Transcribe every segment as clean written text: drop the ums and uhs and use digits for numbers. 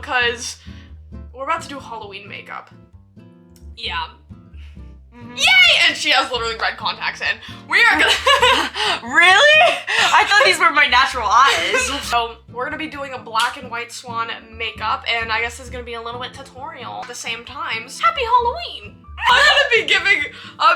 because we're about to do Halloween makeup. Yeah. Yay! And she has literally red contacts in. We are gonna... Really? I thought these were my natural eyes. So we're gonna be doing a Black and White Swan makeup, and I guess it's gonna be a little bit tutorial at the same time. Happy Halloween! I'm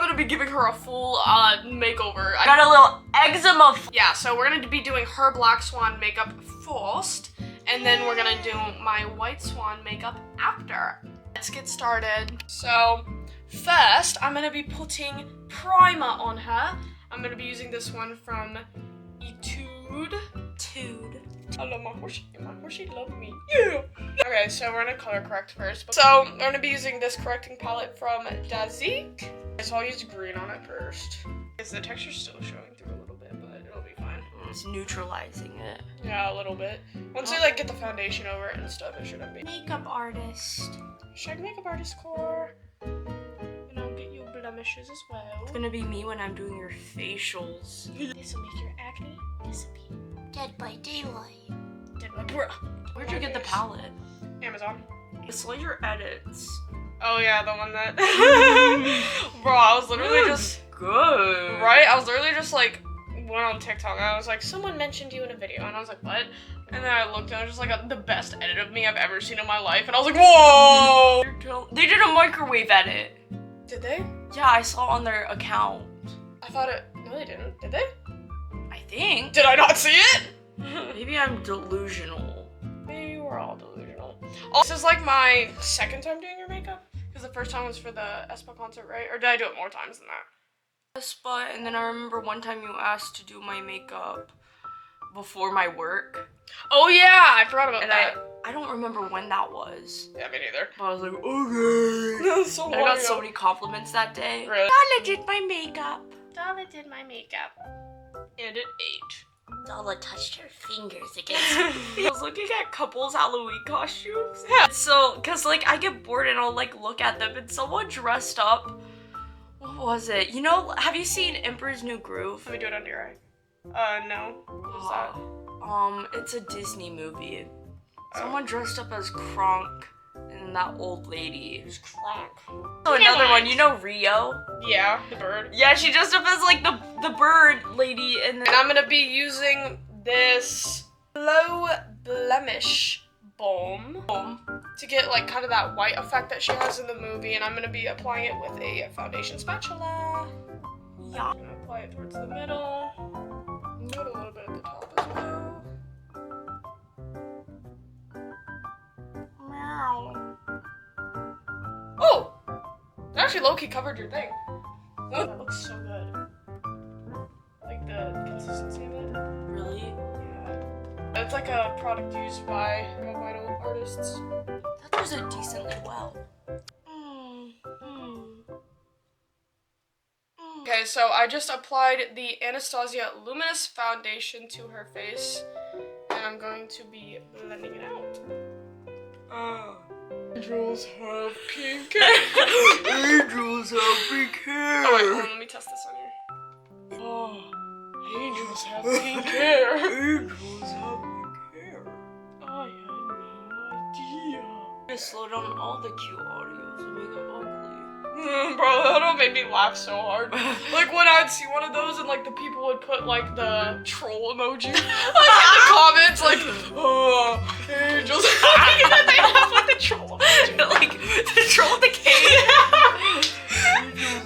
gonna be giving her a full makeover. I got a little eczema. Yeah, so we're gonna be doing her Black Swan makeup first, and then we're gonna do my White Swan makeup after. Let's get started. So first, I'm gonna be putting primer on her. I'm gonna be using this one from Etude. I love my horsey. My horsey loves me. Yeah! Okay, so we're gonna color correct first. So I'm gonna be using this correcting palette from Dazik. So I'll use green on it first. Because the texture's still showing through a little bit, but it'll be fine. It's neutralizing it. Yeah, a little bit. Once we like get the foundation over it and stuff, it shouldn't be. Makeup artist. Check makeup artist core. And I'll get you blemishes as well. It's gonna be me when I'm doing your facials. This will make your acne disappear. Dead by daylight. Dead by bruh. Where'd you get the palette? Amazon. I saw your edits. Oh yeah, the one that bro, I was literally just good. Right? I was literally just like went on TikTok and I was like, someone mentioned you in a video, and I was like, what? And then I looked and I was just like the best edit of me I've ever seen in my life, and I was like, whoa! They did a microwave edit. Did they? Yeah, I saw on their account. I thought it. No, they didn't. Did they? I think. Did I not see it? Maybe I'm delusional. Maybe we're all delusional. Oh, this is like my second time doing your makeup, because the first time was for the aespa concert, right? Or did I do it more times than that? aespa, and then I remember one time you asked to do my makeup before my work. Oh yeah, I forgot about and that. I don't remember when that was. Yeah, me neither. But I was like, okay. That's so And I got so many compliments that day. Really? Dala did my makeup. Dala did my makeup. And it ate. Dala touched her fingers against I was looking at couples Halloween costumes. Yeah. So, cause like I get bored and I'll like look at them, and someone dressed up. What was it? You know, have you seen Emperor's New Groove? Let me do it under your eye. No. What is that? It's a Disney movie. Someone dressed up as Kronk and that old lady. Who's Kronk? So another one, you know Rio? Yeah, the bird. Yeah, she dressed up as like the bird lady, and I'm gonna be using this low blemish balm to get like kind of that white effect that she has in the movie, and I'm gonna be applying it with a foundation spatula. Yeah. I'm gonna apply it towards the middle. Do it a little bit at the top as well. Meow. Oh! It actually low-key covered your thing. Oh, that looks so good. Like the consistency of it. Really? Yeah. It's like a product used by vinyl artists. That does it decently well. Okay, so I just applied the Anastasia Luminous Foundation to her face, and I'm going to be blending it out. Angels have pink hair. Angels have pink hair. Oh wait, hold on, let me test this on you. Oh, angels have pink hair. Angels have pink hair. I had no idea. I slowed down all the cute audio to make it ugly. Bro, that'll make me laugh so hard. Like when I'd see one of those and like the people would put like the troll emoji like in the comments, like, oh, angels. And then they have like the troll emoji. Like the troll with the cane.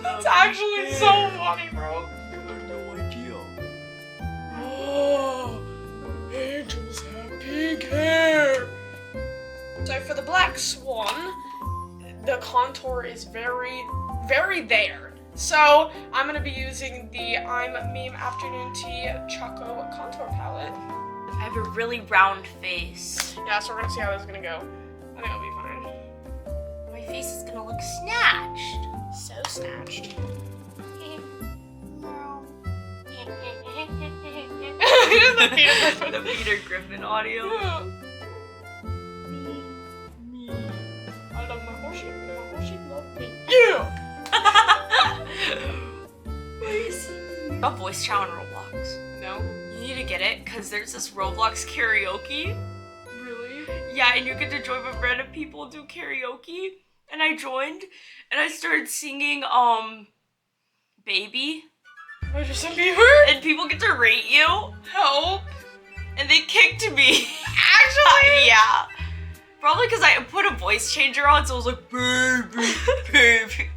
That's actually so funny, bro. You have no idea. Oh, angels have pink hair. So for the Black Swan, the contour is very, very there. So I'm gonna be using the I'm Meme Afternoon Tea Choco Contour Palette. I have a really round face. Yeah, so we're gonna see how this is gonna go. I think it'll be fine. My face is gonna look snatched. So snatched. The Peter Griffin audio. Yeah. I love my horsey. My horsey loves me. Yeah! A voice channel on Roblox. No. You need to get it, because there's this Roblox karaoke. Really? Yeah, and you get to join with random people and do karaoke. And I joined, and I started singing, Baby. Justin Bieber? And people get to rate you. Help. And they kicked me. Actually? Yeah. Probably because I put a voice changer on, so it was like, baby, baby.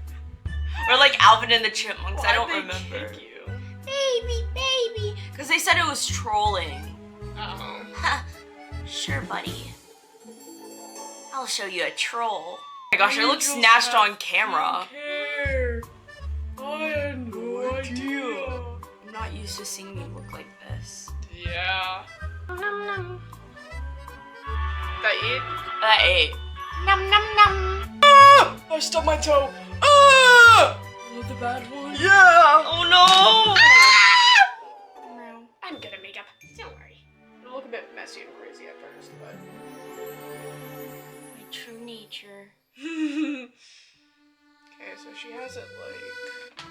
Or like Alvin and the Chipmunks, I don't remember. Kick you? Baby, baby. Because they said it was trolling. Oh. Ha. Sure, buddy. I'll show you a troll. Oh my gosh, I look snatched on camera. I had no idea. I'm not used to seeing me look like this. Yeah. Num num. That eat? That ate. Num num num. Ah! I stubbed my toe. Ah! Oh, the bad one? Yeah. Oh no! I'm good at makeup. Don't worry. It'll look a bit messy and crazy at first, but. My true nature. Okay, so she has it like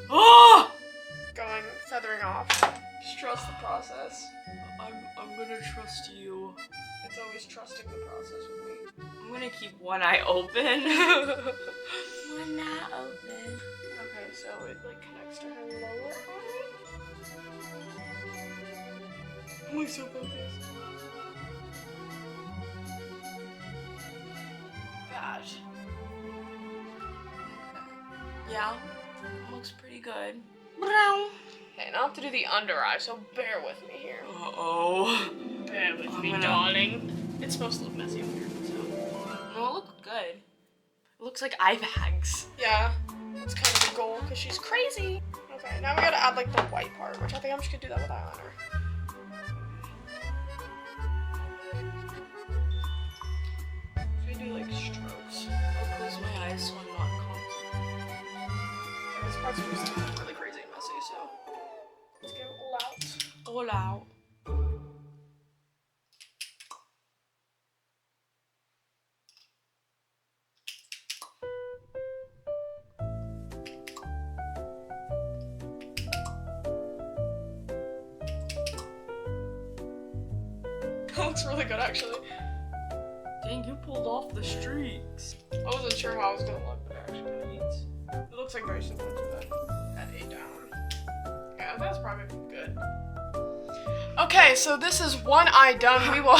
Oh! going feathering off. Just trust the process. I'm gonna trust you. It's always trusting the process with me. I'm gonna keep one eye open. One eye open. Okay, so it like connects to her lower eye. Oh my so focused. That. Yeah, looks pretty good. Okay, now I have to do the under eye, so bear with me here. Uh-oh. Bear with me, gonna- darling. It's supposed to look messy and weird, so. No, it looks good. It looks like eye bags. Yeah, that's kind of the goal, because she's crazy. Okay, now we gotta add like the white part, which I think I'm just gonna do that with eyeliner. Should I do like strokes? I'll close my eyes so I'm not concentrating. Yeah, this part's supposed to look really crazy and messy, so let's get it all out. All out. That looks really good, actually. Dang, you pulled off the streaks. I wasn't sure how it was gonna look, but it actually needs. It looks like very similar to that A down. Yeah, that's probably good. Okay, so this is one eye done. We will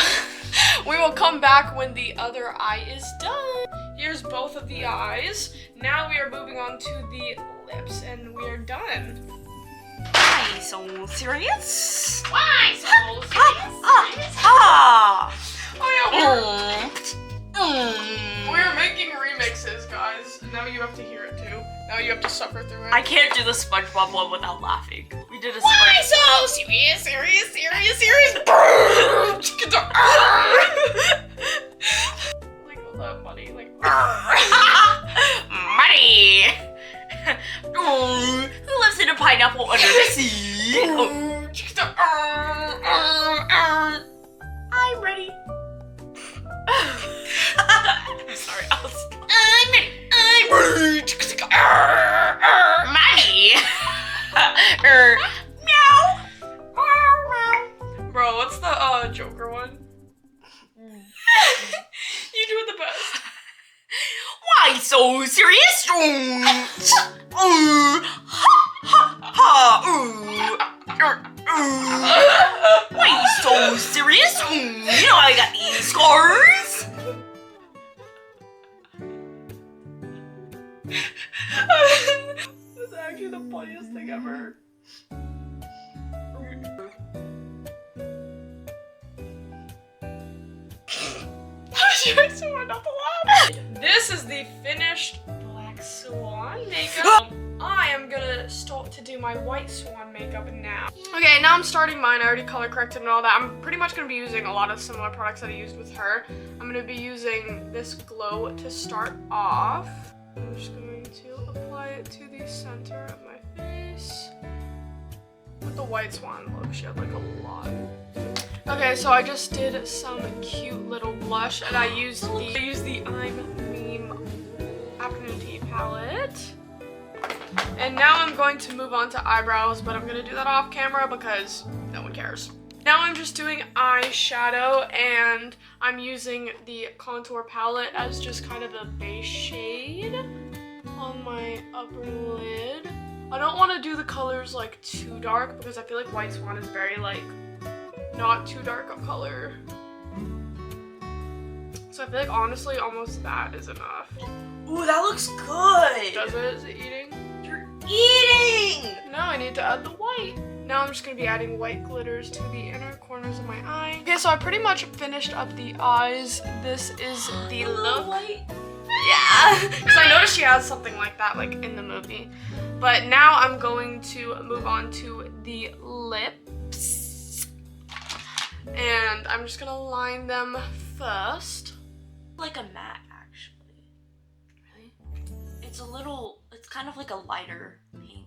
we will come back when the other eye is done. Here's both of the eyes. Now we are moving on to the lips, and we are done. Why so serious? Why so Ah! Oh yeah, we're making remixes, guys. Now you have to hear it too. Now you have to suffer through it. I can't do the SpongeBob one without laughing. We did a Why SpongeBob. so serious? Serious? Like all that money, like. Money! Who lives in a pineapple under the sea? Oh. I'm ready. I'm sorry, Money! Meow! Bro, what's the Joker one? You do it the best. Why so serious? Why so serious? You know I got these scars. That's actually the funniest thing ever. I swear not to laugh. This is the finished Black Swan makeup. I am gonna start to do my White Swan makeup now. Okay, now I'm starting mine. I already color corrected and all that. I'm pretty much gonna be using a lot of similar products that I used with her. I'm gonna be using this glow to start off. I'm just going to apply it to the center of my face. With the White Swan look, she had like a lot. Okay, so I just did some cute little blush, and I used the I'm Meme Afternoon Tea palette. And now I'm going to move on to eyebrows, but I'm gonna do that off camera because no one cares. Now I'm just doing eyeshadow, and I'm using the contour palette as just kind of a base shade on my upper lid. I don't want to do the colors like too dark because I feel like White Swan is very like not too dark of color. So I feel like honestly almost that is enough. Ooh, that looks good. Does it? Is it eating? You're eating. Now I need to add the white. Now I'm just going to be adding white glitters to the inner corners of my eye. Okay, so I pretty much finished up the eyes. This is the look. White. Yeah, because I noticed she has something like that like in the movie. But now I'm going to move on to the lips. And I'm just going to line them first. Like a matte, actually. Really? It's kind of like a lighter pink.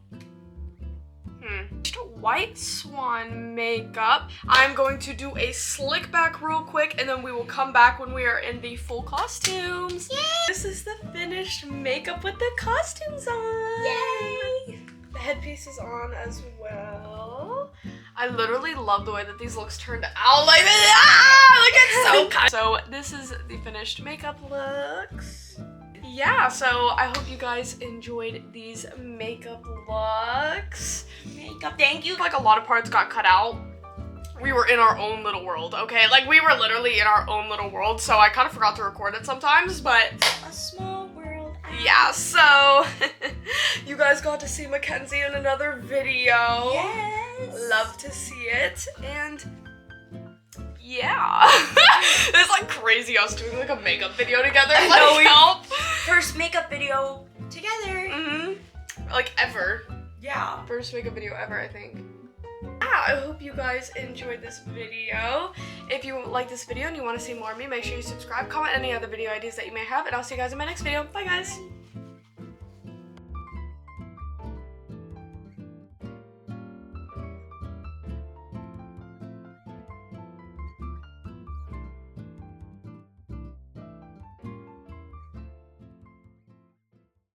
White Swan makeup. I'm going to do a slick back real quick, and then we will come back when we are in the full costumes. Yay! This is the finished makeup with the costumes on. Yay! The headpiece is on as well. I literally love the way that these looks turned out. Like, look, it's so kind. So this is the finished makeup looks. Yeah, so I hope you guys enjoyed these makeup looks. Makeup, thank you. Like a lot of parts got cut out. We were in our own little world, okay? Like we were literally in our own little world, so I kind of forgot to record it sometimes, but a small world. yeah, so you guys got to see Makenzie in another video. Yes. Love to see it, and yeah. It's like crazy us doing like a makeup video together. I know, help. First makeup video together. Like ever. Yeah. First makeup video ever, I think. Yeah, I hope you guys enjoyed this video. If you like this video and you want to see more of me, make sure you subscribe, comment any other video ideas that you may have, and I'll see you guys in my next video. Bye guys.